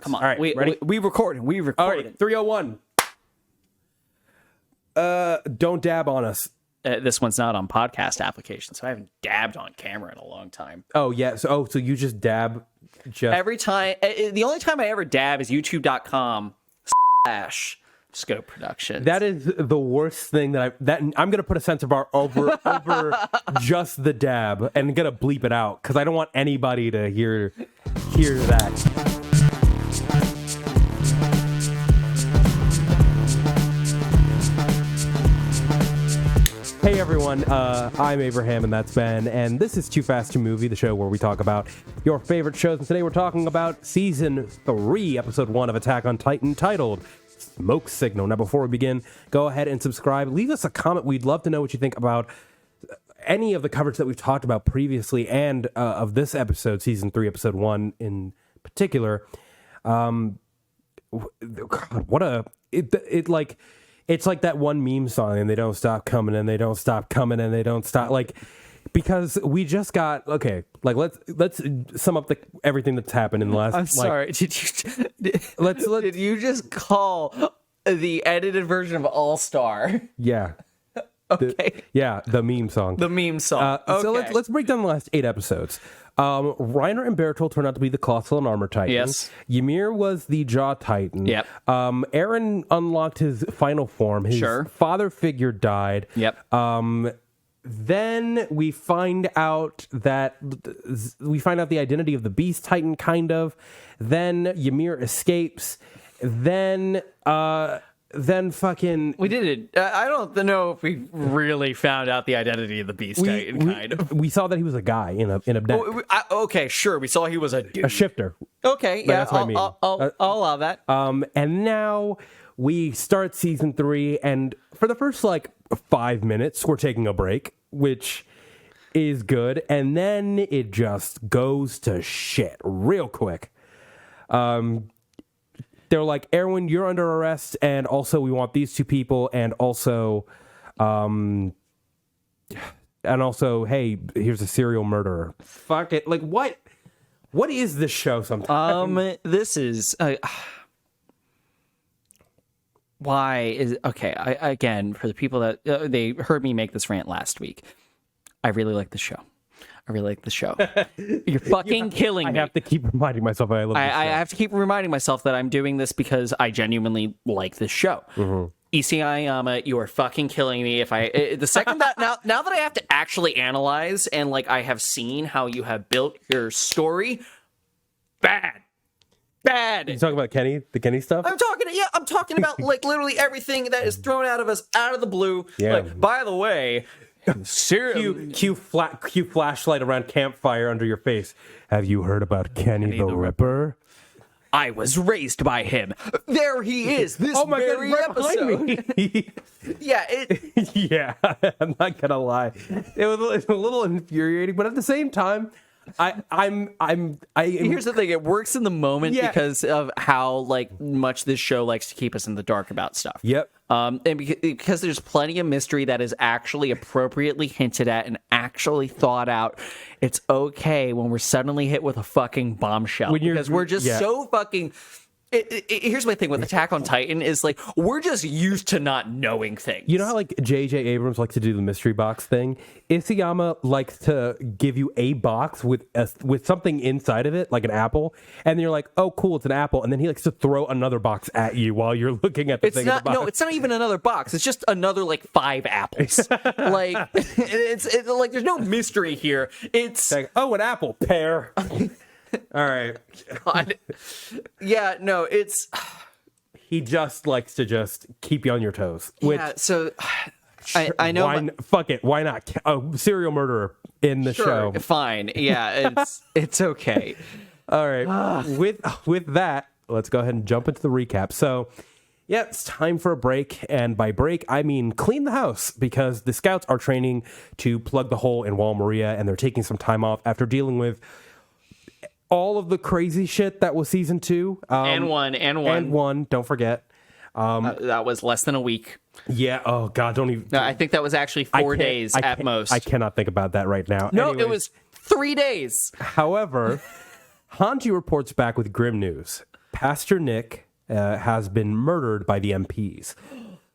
sequence. Come on. All right, ready? We recording. We All recording. right, 301. Don't dab on us. This one's not on podcast application, so I haven't dabbed on camera in a long time. Oh, yeah. So you just dab? Every time, the only time I ever dab is youtube.com/Scope Productions. That is the worst thing I'm going to put a censor bar over just the dab and going to bleep it out because I don't want anybody to hear that. Hey everyone, I'm Abraham and that's Ben, and this is 2Fast2Movie, the show where we talk about your favorite shows, and today we're talking about Season 3, Episode 1 of Attack on Titan, titled Smoke Signal. Now before we begin, go ahead and subscribe. Leave us a comment. We'd love to know what you think about any of the coverage that we've talked about previously and of this episode, Season 3, Episode 1 in particular. God, it's like that one meme song, and they don't stop coming, and they don't stop coming, and they don't stop. Like, because we just got let's sum up everything that's happened in the last. I'm sorry. Did you just call the edited version of All Star? Yeah. Okay. The meme song. The meme song. Okay. So let's break down the last 8 episodes. Reiner and Bertolt turned out to be the Colossal and Armor Titans. Yes. Ymir was the Jaw Titan. Yep. Erin unlocked his final form. His father figure died. Yep. Then we find out the identity of the Beast Titan, kind of. Then Ymir escapes. Then fucking... We did it. I don't know if we really found out the identity of the Beast Titan, kind of. We saw that he was a guy in a neck. Okay, sure. We saw he was a dude. A shifter. Okay, yeah, that's what I mean. I'll allow that. And now we start Season 3, and for the first, 5 minutes, we're taking a break, which is good, and then it just goes to shit real quick. They're like, Erwin, you're under arrest, and also we want these 2 people, and also, hey, here's a serial murderer. Fuck it. Like, what is this show sometimes? This is... why is... Okay, again, for the people that... they heard me make this rant last week. I really like the show. You're fucking killing me. I have to keep reminding myself I love this show. I have to keep reminding myself that I'm doing this because I genuinely like this show. Mm-hmm. Isayama, you are fucking killing me. The second that now that I have to actually analyze and I have seen how you have built your story, bad. You talking about Kenny, the Kenny stuff? I'm talking about literally everything that is thrown out of us out of the blue. Yeah. By the way, cue flashlight around campfire under your face. Have you heard about Kenny the Ripper? I was raised by him. There he is. This very episode. Behind me. Yeah, I'm not gonna lie. It was a little infuriating, but at the same time, here's the thing. It works in the moment because of how much this show likes to keep us in the dark about stuff. Yep. And because there's plenty of mystery that is actually appropriately hinted at and actually thought out, it's okay when we're suddenly hit with a fucking bombshell because we're just so fucking... Here's my thing with Attack on Titan is we're just used to not knowing things. You know how J.J. Abrams likes to do the mystery box thing? Isayama likes to give you a box with something inside of it, like an apple, and then you're like, oh, cool, it's an apple, and then he likes to throw another box at you while you're looking at the thing in the box. No, it's not even another box. It's just another 5 apples. It's there's no mystery here. It's an apple, pear. All right. God. Yeah, no, it's... He just likes to just keep you on your toes. So... I know... Fuck it. Why not? Serial murderer in the show. Fine. Yeah, it's okay. All right. With that, let's go ahead and jump into the recap. So, yeah, it's time for a break. And by break, I mean clean the house because the scouts are training to plug the hole in Wall Maria, and they're taking some time off after dealing with all of the crazy shit that was Season 2. And one. Don't forget. That was less than a week. Yeah. Oh, God, don't even... No, I think that was actually 4 days at most. I cannot think about that right now. No, anyways, it was 3 days. However, Hanji reports back with grim news. Pastor Nick has been murdered by the MPs.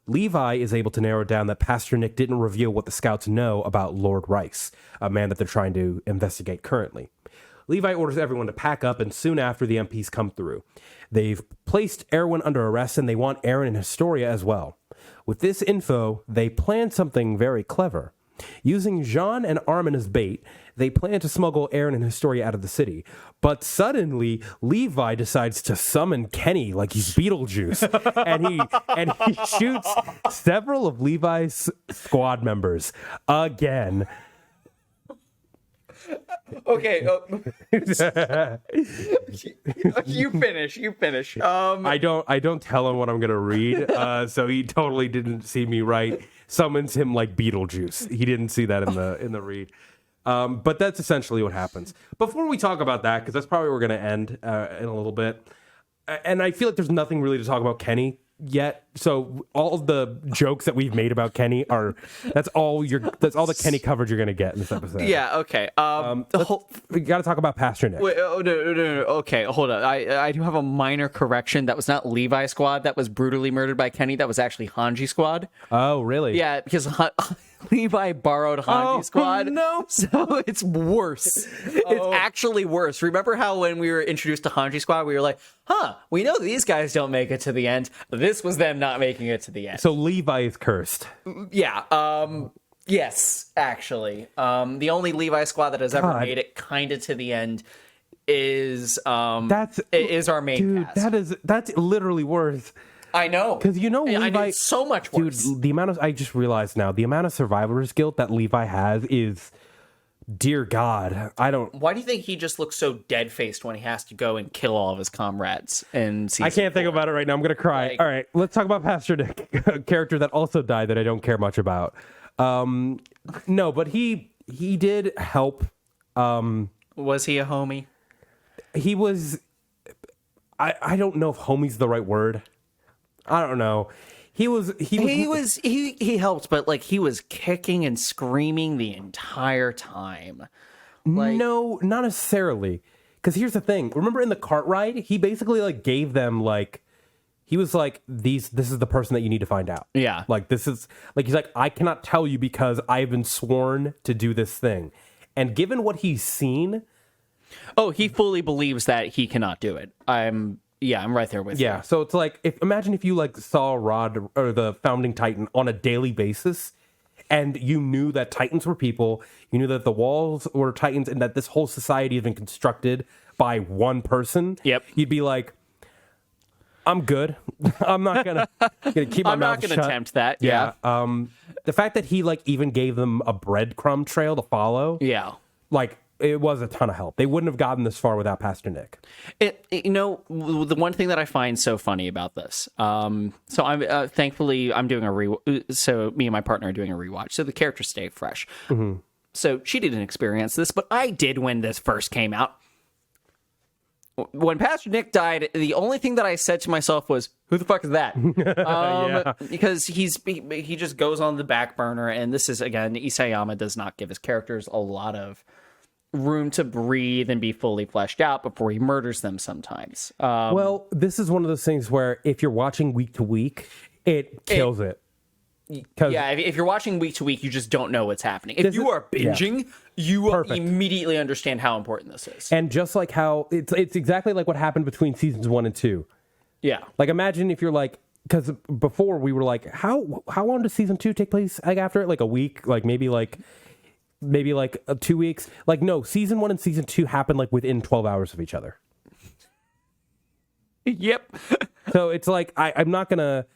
Levi is able to narrow down that Pastor Nick didn't reveal what the scouts know about Lord Reiss, a man that they're trying to investigate currently. Levi orders everyone to pack up, and soon after, the MPs come through. They've placed Erin under arrest, and they want Erin and Historia as well. With this info, they plan something very clever. Using Jean and Armin as bait, they plan to smuggle Erin and Historia out of the city. But suddenly, Levi decides to summon Kenny like he's Beetlejuice. and he shoots several of Levi's squad members again. Okay. You finish. I don't tell him what I'm gonna read, so he totally didn't see me right. Summons him like Beetlejuice. He didn't see that in the read. But that's essentially what happens. Before we talk about that, because that's probably where we're gonna end in a little bit, and I feel like there's nothing really to talk about Kenny yet. So all of the jokes that we've made about Kenny that's all the Kenny coverage you're gonna get in this episode. Yeah, okay. We gotta talk about Pastor Nick. Wait, no. Okay, hold on. I do have a minor correction. That was not Levi's squad that was brutally murdered by Kenny. That was actually Hanji's squad. Oh, really? Yeah, because Levi borrowed Hanji's squad. No. So it's worse. It's actually worse. Remember how when we were introduced to Hanji squad, we were like, we know these guys don't make it to the end. This was them not making it to the end. So Levi is cursed. Yeah. Yes, actually. The only Levi squad that has ever made it kind of to the end is our main cast. That's literally worse. I know. Because Levi, I know it's so much worse. Dude, I just realized now, the amount of survivor's guilt that Levi has is, dear God, Why do you think he just looks so dead-faced when he has to go and kill all of his comrades in season I can't think about it right now. I'm going to cry. All right, let's talk about Pastor Nick, a character that also died that I don't care much about. No, but he did help. Was he a homie? He was... I don't know if homie's the right word. I don't know. He helped, but he was kicking and screaming the entire time. No, not necessarily. Because here's the thing. Remember in the cart ride, he basically gave them he was like, this is the person that you need to find out. Yeah. He's like, I cannot tell you because I've been sworn to do this thing. And given what he's seen. Oh, he fully believes that he cannot do it. I'm right there with you. Yeah, so it's imagine if you saw Rod or the Founding Titan on a daily basis, and you knew that Titans were people, you knew that the walls were Titans, and that this whole society has been constructed by one person. Yep. You'd be like, I'm good. I'm not gonna keep my mouth shut. I'm not gonna attempt that. Yeah. The fact that he even gave them a breadcrumb trail to follow. Yeah. It was a ton of help. They wouldn't have gotten this far without Pastor Nick. The one thing that I find so funny about this, so I'm thankfully I'm doing so me and my partner are doing a rewatch, so the characters stay fresh. Mm-hmm. So she didn't experience this, but I did when this first came out. When Pastor Nick died, the only thing that I said to myself was, "Who the fuck is that?" Yeah. Because he just goes on the back burner, and this is again, Isayama does not give his characters a lot of room to breathe and be fully fleshed out before he murders them sometimes. Well, this is one of those things where if you're watching week to week, it kills it. Yeah, if you're watching week to week, you just don't know what's happening. If you are binging, you will immediately understand how important this is. And just like how it's exactly like what happened between seasons 1 and 2. Yeah. Imagine if you're because before we were how long does season 2 take place? After it, a week, maybe 2 weeks. No, season 1 and season 2 happen within 12 hours of each other. Yep. So it's I'm not gonna.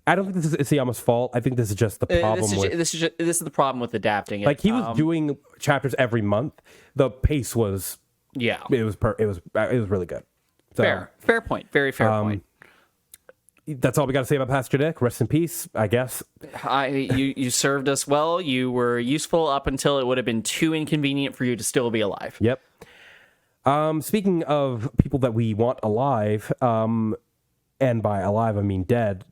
I don't think this is Isayama's fault. I think this is just the problem. This is the problem with adapting it. He was doing chapters every month. The pace was it was really good. So, fair point. Very fair point. That's all we got to say about Pastor Nick. Rest in peace, I guess. You served us well. You were useful up until it would have been too inconvenient for you to still be alive. Yep. Speaking of people that we want alive, and by alive I mean dead.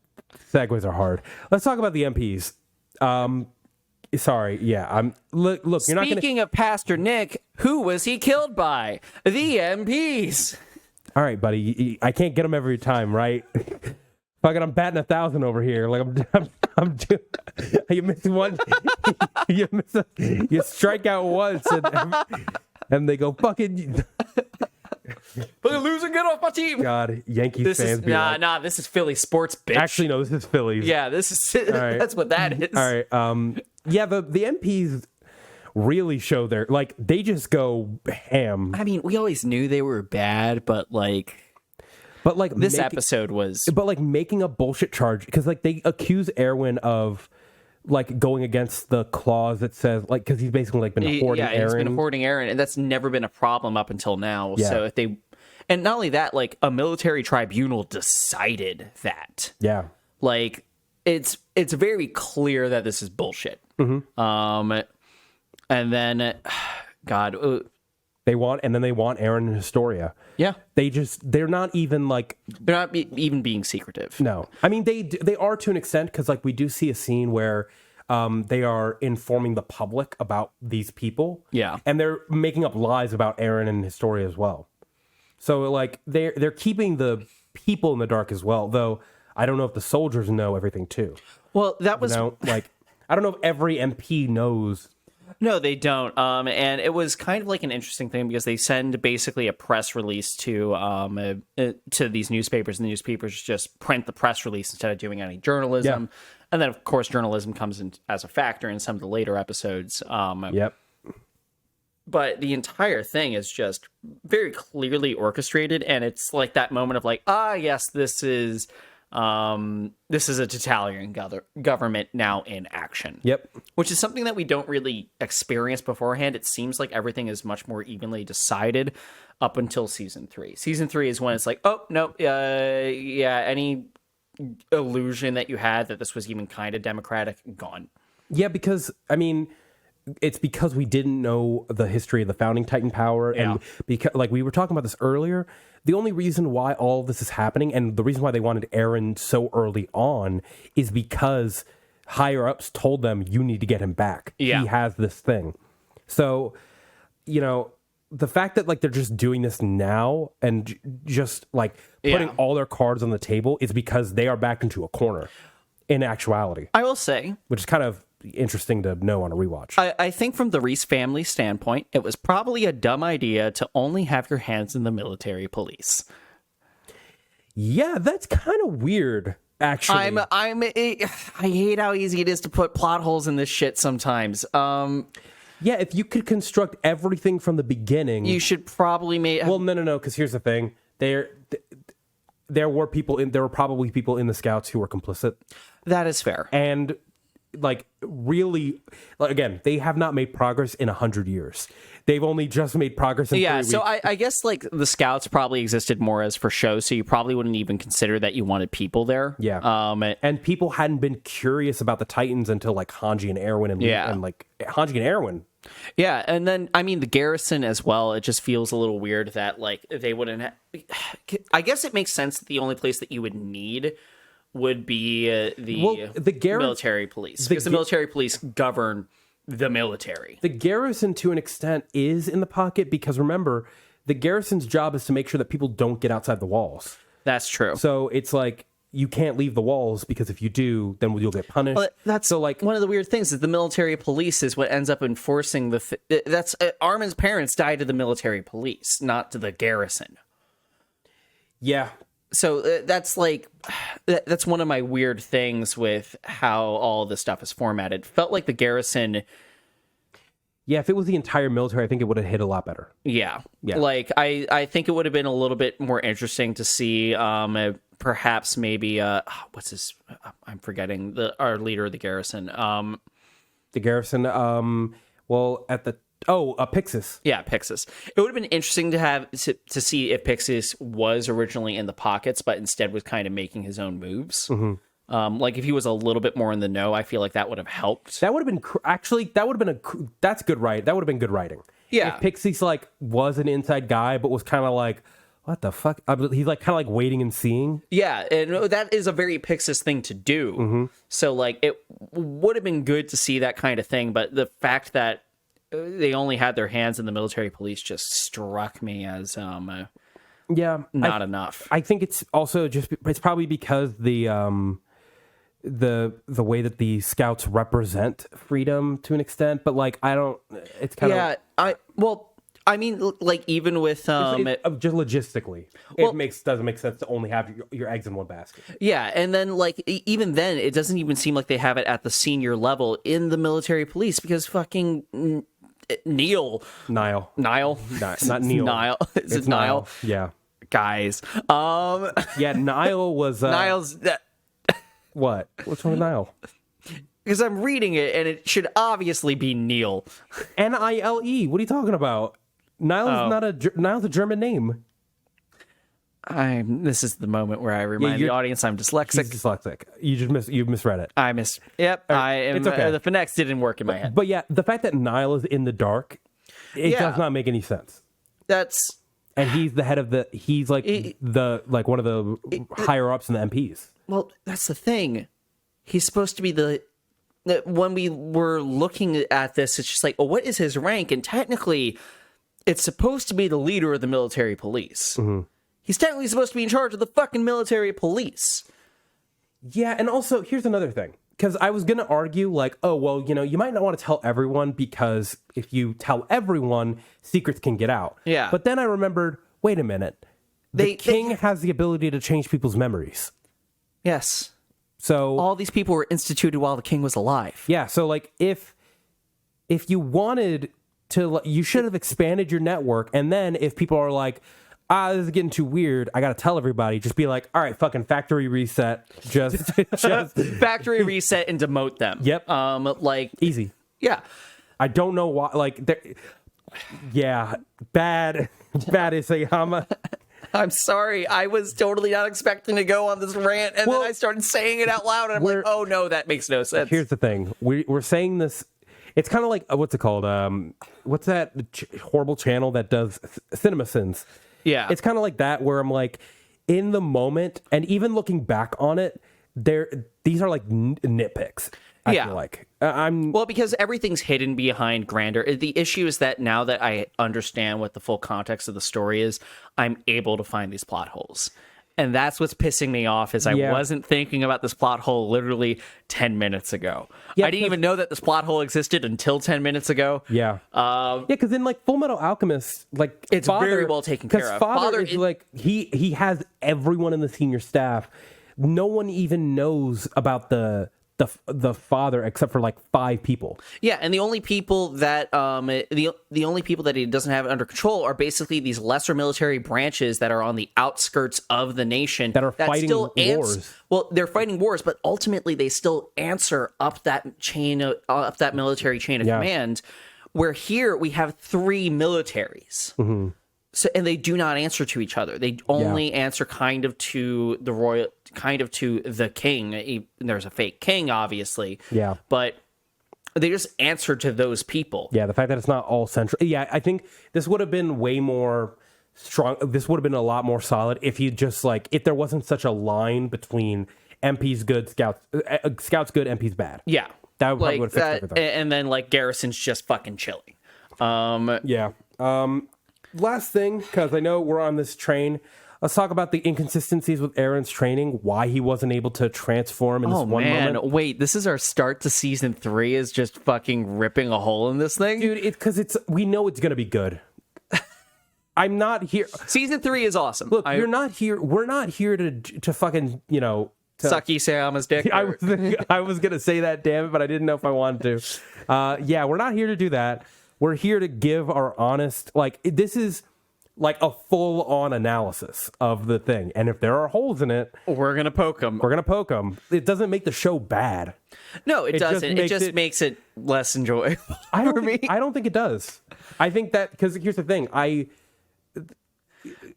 Segues are hard. Let's talk about the MPs. Sorry, yeah. Look, you're not gonna... Speaking of Pastor Nick, who was he killed by? The MPs. all right, buddy, I can't get them every time, right? Fucking, I'm batting 1,000 over here. Like I'm you miss one, you strike out once, and they go fucking. Fucking loser, get off my team. God, Yankees fans. This is Philly sports, bitch. Actually, no, this is Phillies. Yeah, this is. Right. That's what that is. All right. Yeah, the MPs really show their they just go ham. I mean, we always knew they were bad, but this episode was. But making a bullshit charge because they accuse Erwin of going against the clause that says because he's basically been hoarding Erin. Yeah, he's been hoarding Erin, and that's never been a problem up until now. Yeah. So if they, and not only that, a military tribunal decided that. Yeah. It's very clear that this is bullshit. Mm-hmm. And then, God, they want Erin and Historia. Yeah, they're not even they're not even being secretive. No, I mean they are to an extent because we do see a scene where they are informing the public about these people. Yeah, and they're making up lies about Erin and Historia as well. So they're keeping the people in the dark as well. Though I don't know if the soldiers know everything too. Well, that was I don't know if every MP knows. No, they don't. And it was kind of an interesting thing because they send basically a press release to these newspapers, and the newspapers just print the press release instead of doing any journalism. Yeah. And then, of course, journalism comes in as a factor in some of the later episodes. Yep. But the entire thing is just very clearly orchestrated, and it's that moment of yes, this is a totalitarian government now in action. Yep. Which is something that we don't really experience beforehand. It seems like everything is much more evenly decided up until season 3. Season 3 is when it's oh, no, any illusion that you had that this was even kind of democratic, gone. Yeah, because, I mean, it's because we didn't know the history of the founding Titan power. And because, we were talking about this earlier, the only reason why all of this is happening and the reason why they wanted Erin so early on is because higher ups told them, you need to get him back. Yeah. He has this thing. So, the fact that they're just doing this now and just putting all their cards on the table is because they are backed into a corner in actuality. I will say, which is kind of interesting to know on a rewatch. I think from the Reiss family standpoint, it was probably a dumb idea to only have your hands in the military police. Yeah, that's kind of weird, actually. I hate how easy it is to put plot holes in this shit sometimes. Yeah, if you could construct everything from the beginning, you should probably make. Well, no, because here's the thing: there were probably people in the Scouts who were complicit. That is fair, and really, again, they have not made progress in 100 years. They've only just made progress in 3 weeks. So I guess the Scouts probably existed more as for show, so you probably wouldn't even consider that you wanted people there. Yeah. And people hadn't been curious about the Titans until Hanji and Erwin and Hanji and Erwin. Yeah, and then I mean the garrison as well. It just feels a little weird that they wouldn't. I guess it makes sense that the only place that you would need would be the military police, because the military police govern the military. The garrison, to an extent, is in the pocket because remember, the garrison's job is to make sure that people don't get outside the walls. That's true. So it's you can't leave the walls because if you do, then you'll get punished. Well, that's so one of the weird things is the military police is what ends up enforcing that's Armin's parents died to the military police, not to the garrison. Yeah. So that's that's one of my weird things with how all this stuff is formatted. Felt like the garrison. Yeah, if it was the entire military, I think it would have hit a lot better. Yeah. I think it would have been a little bit more interesting to see perhaps maybe what's his I'm forgetting our leader of the garrison. The garrison Pixis. Yeah, Pixis. It would have been interesting to see if Pixis was originally in the pockets, but instead was kind of making his own moves. Mm-hmm. If he was a little bit more in the know, I feel like that would have helped. That would have been that's good, right? That would have been good writing. Yeah. If Pixis was an inside guy, but was kind of what the fuck? He's kind of waiting and seeing. Yeah, and that is a very Pixis thing to do. Mm-hmm. So it would have been good to see that kind of thing, but the fact that they only had their hands in the military police just struck me as not enough. I think it's also it's probably because the way that the Scouts represent freedom to an extent, but like it's kind of I mean, like even with just logistically, doesn't make sense to only have your eggs in one basket. Yeah, and then like even then, it doesn't even seem like they have it at the senior level in the military police because fucking Niall, not Neil. Niall. Is it Niall? Yeah, guys. Yeah, Niall was Niall's. What? What's wrong with Niall? Because I'm reading it, and it should obviously be Neil. Nile. What are you talking about? Niall's a German name. This is the moment where I remind the audience I'm dyslexic. He's dyslexic. You misread it. Yep. I am. It's okay. The phonetics didn't work in my head. But yeah, the fact that Niall is in the dark, it does not make any sense. And he's the head of he's like one of the higher ups in the MPs. Well, that's the thing. He's supposed to be when we were looking at this, it's just like, what is his rank? And technically, it's supposed to be the leader of the military police. Mm-hmm. He's technically supposed to be in charge of the fucking military police. Yeah, and also, here's another thing. Because I was going to argue, like, oh, well, you might not want to tell everyone because if you tell everyone, secrets can get out. Yeah. But then I remembered, wait a minute. The king has the ability to change people's memories. Yes. So all these people were instituted while the king was alive. Yeah, so like if you wanted to, you should have expanded your network, and then if people are like, this is getting too weird, I gotta tell everybody, just be like, all right, fucking factory reset, just factory reset and demote them. Yep. Like easy. Yeah. I don't know why. Like, bad Isayama. I'm sorry. I was totally not expecting to go on this rant, and then I started saying it out loud, and I'm like, oh, no, that makes no sense. Here's the thing. We're saying this. It's kind of like, what's it called? What's that horrible channel that does Cinema Sins? Yeah. It's kind of like that, where I'm like, in the moment, and even looking back on it, these are like nitpicks. I feel like well, because everything's hidden behind grander. The issue is that now that I understand what the full context of the story is, I'm able to find these plot holes. And that's what's pissing me off is I wasn't thinking about this plot hole literally 10 minutes ago. I didn't even know that this plot hole existed until 10 minutes ago. Yeah. Because in like Full Metal Alchemist, like it's very well taken care of. Father is like he has everyone in the senior staff. No one even knows about the father except for like 5 people. Yeah, and the only people that the only people that he doesn't have under control are basically these lesser military branches that are on the outskirts of the nation that are fighting wars. Well, they're fighting wars, but ultimately they still answer up that military chain of command. Where here we have 3 militaries. Mm-hmm. So, and they do not answer to each other. They only answer kind of to the king. There's a fake king, obviously. Yeah. But they just answer to those people. Yeah, the fact that it's not all central. Yeah, I think this would have been way more strong. This would have been a lot more solid if you just if there wasn't such a line between MPs good, Scouts good, MPs bad. Yeah. That would probably would have fixed everything. And then Garrison's just fucking chilling. Yeah. Last thing, because I know we're on this train, let's talk about the inconsistencies with Erin's training, why he wasn't able to transform in this one moment. Wait, this is our start to season 3 is just fucking ripping a hole in this thing? Dude, because we know it's going to be good. I'm not here. Season 3 is awesome. Look, you're not here. We're not here to fucking, suck Isayama's dick. I was going to say that, damn it, but I didn't know if I wanted to. Yeah, we're not here to do that. We're here to give our honest, this is like a full-on analysis of the thing. And if there are holes in it, we're going to poke them. It doesn't make the show bad. No, it doesn't. It just makes it less enjoyable for me. I don't think it does. I think that, because here's the thing.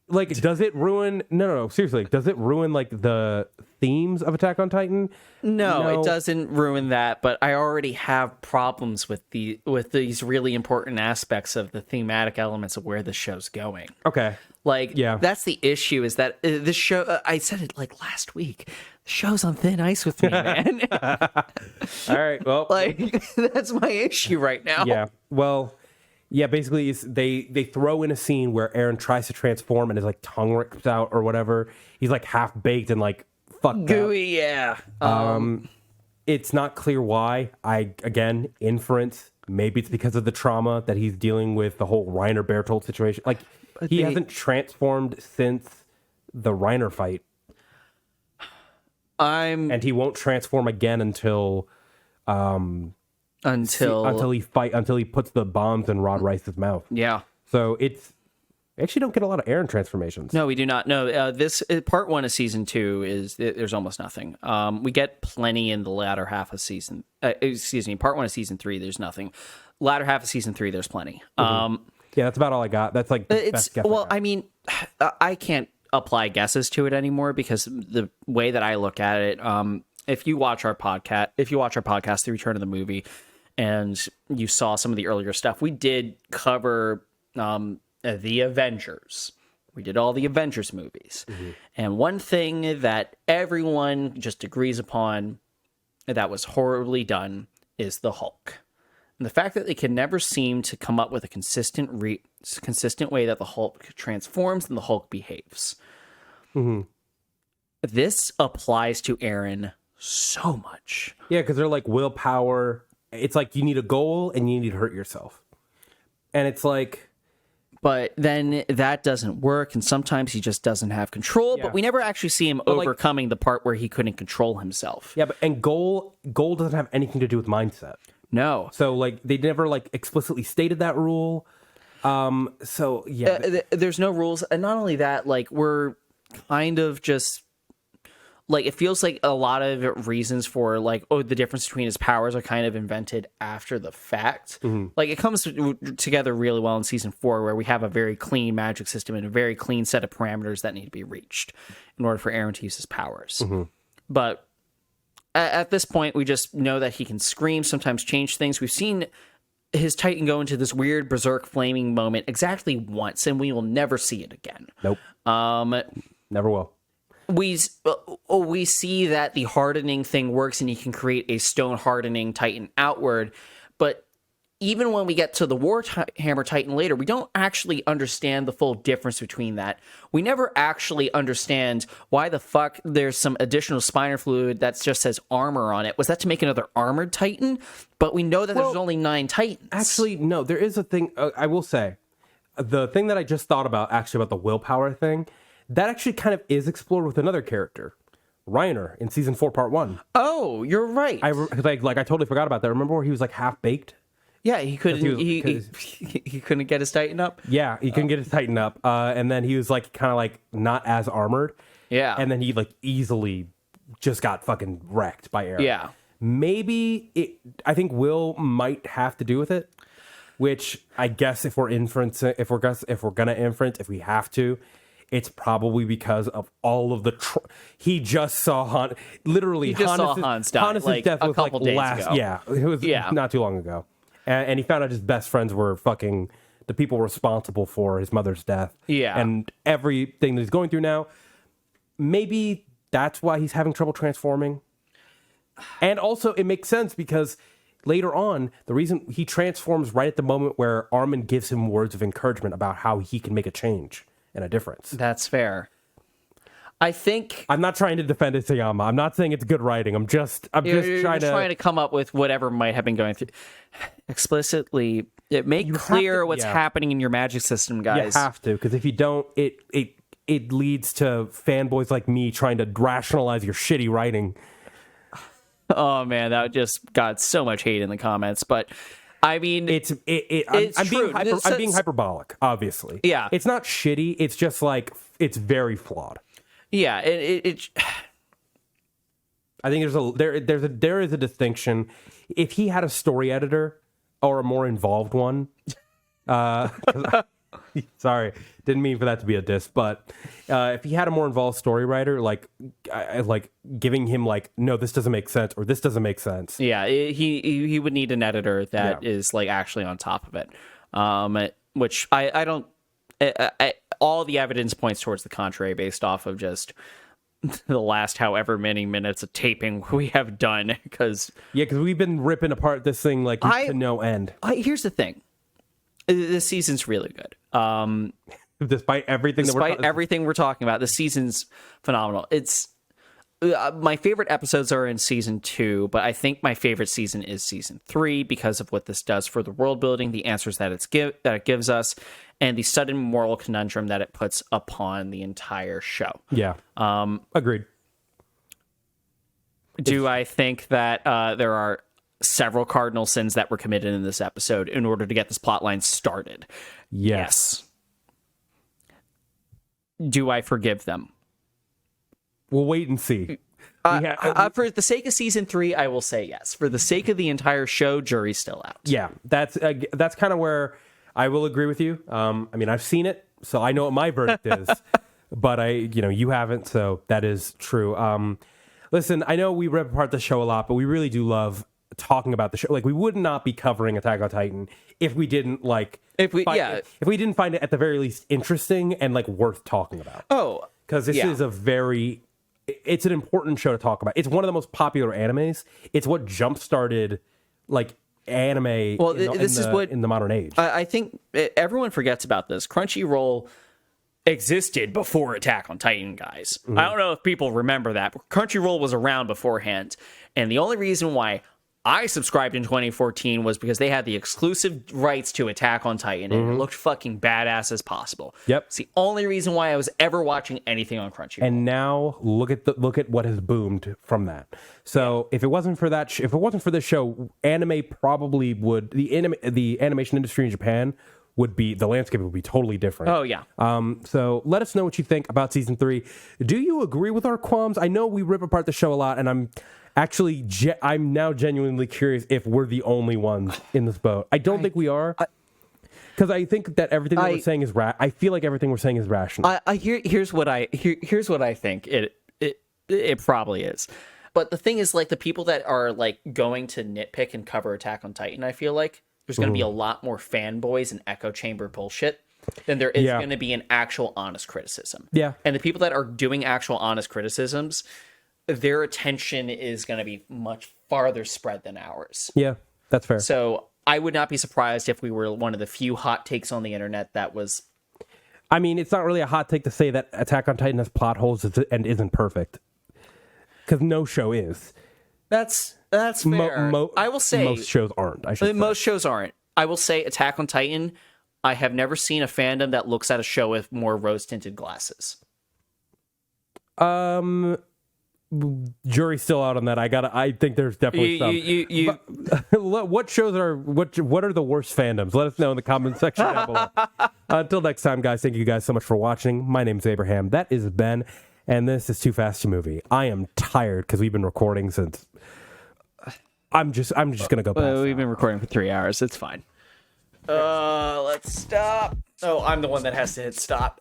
Does it ruin... No, seriously. Does it ruin, the themes of Attack on Titan? No, it doesn't ruin that, but I already have problems with these really important aspects of the thematic elements of where the show's going. Okay. That's the issue, is that this show... I said it, last week. The show's on thin ice with me, man. All right, well... that's my issue right now. Yeah, well... Yeah, basically, they throw in a scene where Erin tries to transform and his like tongue rips out or whatever. He's like half baked and like fucked gooey. up. Yeah. It's not clear why. Again, inference. Maybe it's because of the trauma that he's dealing with, the whole Reiner Bertolt situation. Like he hasn't transformed since the Reiner fight, and he won't transform again until he puts the bombs in Rod Reiss's mouth. Yeah. So I actually don't get a lot of Erin transformations. No, we do not. No, this part 1 of season 2 is there's almost nothing. We get plenty in the latter half of season. Part 1 of season 3. There's nothing. Latter half of season 3. There's plenty. Yeah, that's about all I got. That's like the best guess. Well, I mean, I can't apply guesses to it anymore because the way that I look at it. If you watch our podcast, The Return of the Movie, and you saw some of the earlier stuff, we did cover the Avengers. We did all the Avengers movies. Mm-hmm. And one thing that everyone just agrees upon that was horribly done is the Hulk. And the fact that they can never seem to come up with a consistent way that the Hulk transforms and the Hulk behaves. Mm-hmm. This applies to Erin so much. Yeah, because they're like willpower. It's like you need a goal and you need to hurt yourself. And it's like... But then that doesn't work, and sometimes he just doesn't have control. Yeah. But we never actually see him overcoming the part where he couldn't control himself. Yeah, and goal doesn't have anything to do with mindset. No. So like they never like explicitly stated that rule. So yeah, there's no rules, and not only that, like we're kind of just. Like, it feels like a lot of reasons for, like, the difference between his powers are kind of invented after the fact. Mm-hmm. Like, it comes together really well in season 4, where we have a very clean magic system and a very clean set of parameters that need to be reached in order for Erin to use his powers. Mm-hmm. But at this point, we just know that he can scream, sometimes change things. We've seen his Titan go into this weird berserk flaming moment exactly once, and we will never see it again. Nope. Never will. We see that the hardening thing works and you can create a stone hardening Titan outward, but even when we get to the Warhammer Titan later, we don't actually understand the full difference between that. We never actually understand why the fuck there's some additional spinal fluid that just says armor on it. Was that to make another armored Titan? But we know that there's only 9 Titans. Actually, no, there is a thing, I will say, the thing that I just thought about, actually, about the willpower thing, that actually kind of is explored with another character, Reiner, in season 4, part 1. Oh, you're right. I totally forgot about that. Remember where he was like half baked? Yeah, he couldn't. He couldn't get his Titan up. Yeah, he couldn't get his Titan up, and then he was like kind of like not as armored. Yeah, and then he like easily just got fucking wrecked by Erin. Yeah, maybe I think Will might have to do with it. Which I guess if we're gonna inference, if we have to. It's probably because of all of the... he just saw Han... Literally, Hannes' death was a couple days ago. Yeah, it was not too long ago. And he found out his best friends were fucking the people responsible for his mother's death. Yeah. And everything that he's going through now. Maybe that's why he's having trouble transforming. And also, it makes sense because later on, the reason he transforms right at the moment where Armin gives him words of encouragement about how he can make a change. And a difference. That's fair. I think I'm not trying to defend Isayama. I'm not saying it's good writing. I'm just trying to come up with whatever might have been going through. Explicitly, make clear what's happening in your magic system, guys. You have to, because if you don't, it leads to fanboys like me trying to rationalize your shitty writing. Oh man, that just got so much hate in the comments, but. I mean, it's true. I'm being hyperbolic, obviously. Yeah. It's not shitty. It's just like, it's very flawed. Yeah. I think there is a distinction. If he had a story editor or a more involved one, sorry, didn't mean for that to be a diss, but if he had a more involved story writer, like giving him like, no, this doesn't make sense, or this doesn't make sense. Yeah, he would need an editor that is like actually on top of it, which I don't. All the evidence points towards the contrary, based off of just the last however many minutes of taping we have done. Because we've been ripping apart this thing like to no end. Here's the thing. This season's really good. Despite everything we're talking about, the season's phenomenal. It's my favorite episodes are in season 2, but I think my favorite season is season 3 because of what this does for the world building, the answers that it gives us, and the sudden moral conundrum that it puts upon the entire show. Yeah. Agreed. I think that there are several cardinal sins that were committed in this episode in order to get this plotline started? Yes. Do I forgive them? We'll wait and see. For the sake of season 3, I will say yes. For the sake of the entire show, jury's still out. Yeah, that's kind of where I will agree with you. I mean, I've seen it, so I know what my verdict is. But you haven't, so that is true. Listen, I know we rip apart the show a lot, but we really do love talking about the show. Like, we would not be covering Attack on Titan if we didn't if we didn't find it at the very least interesting and worth talking about. Oh, because this is it's an important show to talk about. It's one of the most popular animes. It's what jump-started anime in the modern age. I think everyone forgets about this. Crunchyroll existed before Attack on Titan, guys. Mm-hmm. I don't know if people remember that, but Crunchyroll was around beforehand. And the only reason why I subscribed in 2014 was because they had the exclusive rights to Attack on Titan, and it looked fucking badass as possible. Yep. It's the only reason why I was ever watching anything on Crunchyroll. And now look at what has boomed from that. So if it wasn't for that, if it wasn't for this show, anime probably would the animation industry in Japan the landscape would be totally different. Oh yeah. So let us know what you think about season 3. Do you agree with our qualms? I know we rip apart the show a lot, and I'm now genuinely curious if we're the only ones in this boat. I don't think we are, because I think that everything that we're saying is I feel like everything we're saying is rational. Here's what I think it probably is. But the thing is, the people that are going to nitpick and cover Attack on Titan, I feel like there's going to be a lot more fanboys and echo chamber bullshit than there is going to be an actual honest criticism. Yeah. And the people that are doing actual honest criticisms, their attention is going to be much farther spread than ours. Yeah, that's fair. So I would not be surprised if we were one of the few hot takes on the internet that was... I mean, it's not really a hot take to say that Attack on Titan has plot holes and isn't perfect. Because no show is. That's fair. I will say... Most shows aren't, I should say. Most shows aren't. I will say Attack on Titan, I have never seen a fandom that looks at a show with more rose-tinted glasses. Jury's still out on that. I think there's definitely some. What shows what are the worst fandoms? Let us know in the comment section down below. Until next time, guys, thank you guys so much for watching. My name's Abraham. That is Ben. And this is 2Fast2Movie. I am tired because we've been recording since... I'm just gonna go pass we've been recording for 3 hours. It's fine. Let's stop. Oh, I'm the one that has to hit stop.